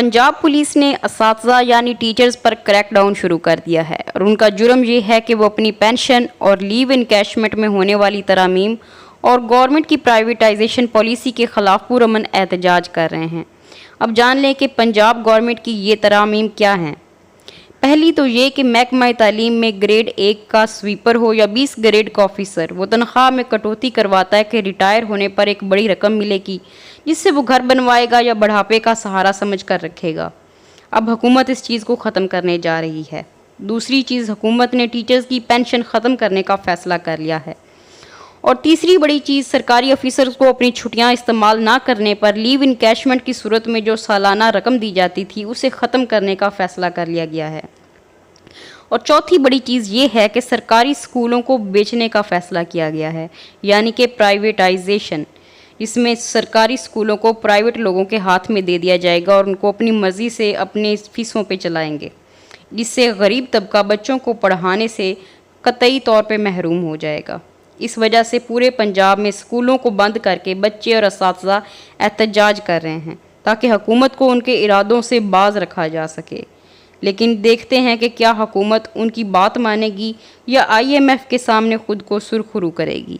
Punjab police ने असातिज़ा यानी teachers पर क्रैक डाउन शुरू कर दिया है और उनका जुर्म ये है कि वो अपनी पेंशन और लीव इनकैशमेंट में होने वाली तरामीम और गवर्नमेंट की प्राइवेटाइजेशन पॉलिसी के ख़िलाफ़ पुरअमन एहतजाज कर रहे हैं। अब जान लें कि पंजाब गवर्नमेंट की ये तरामीम क्या हैं। पहली तो ये कि महकमा तालीम में ग्रेड 1 का स्वीपर हो या 20 ग्रेड का ऑफिसर, वो तनख्वाह में कटौती करवाता है कि रिटायर होने पर एक बड़ी रकम मिलेगी जिससे वो घर बनवाएगा या बढ़ापे का सहारा समझ कर रखेगा। अब हुकूमत इस चीज़ को ख़त्म करने जा रही है। दूसरी चीज़, हुकूमत ने टीचर्स की पेंशन ख़त्म करने का फ़ैसला कर लिया है। और तीसरी बड़ी चीज़, सरकारी ऑफिसर्स को अपनी छुट्टियां इस्तेमाल ना करने पर लीव इनकैशमेंट की सूरत में जो सालाना रकम दी जाती थी उसे ख़त्म करने का फ़ैसला कर लिया गया है। और चौथी बड़ी चीज़ ये है कि सरकारी स्कूलों को बेचने का फ़ैसला किया गया है, यानी कि प्राइवेटाइजेशन। इसमें सरकारी स्कूलों को प्राइवेट लोगों के हाथ में दे दिया जाएगा और उनको अपनी मर्ज़ी से अपने फ़ीसों पे चलाएंगे, जिससे गरीब तबका बच्चों को पढ़ाने से कतई तौर पे महरूम हो जाएगा। इस वजह से पूरे पंजाब में स्कूलों को बंद करके बच्चे और असातिज़ा एहतजाज कर रहे हैं ताकि हुकूमत को उनके इरादों से बाज रखा जा सके। लेकिन देखते हैं कि क्या हुकूमत उनकी बात मानेगी या IMF के सामने खुद को सुरखरू करेगी।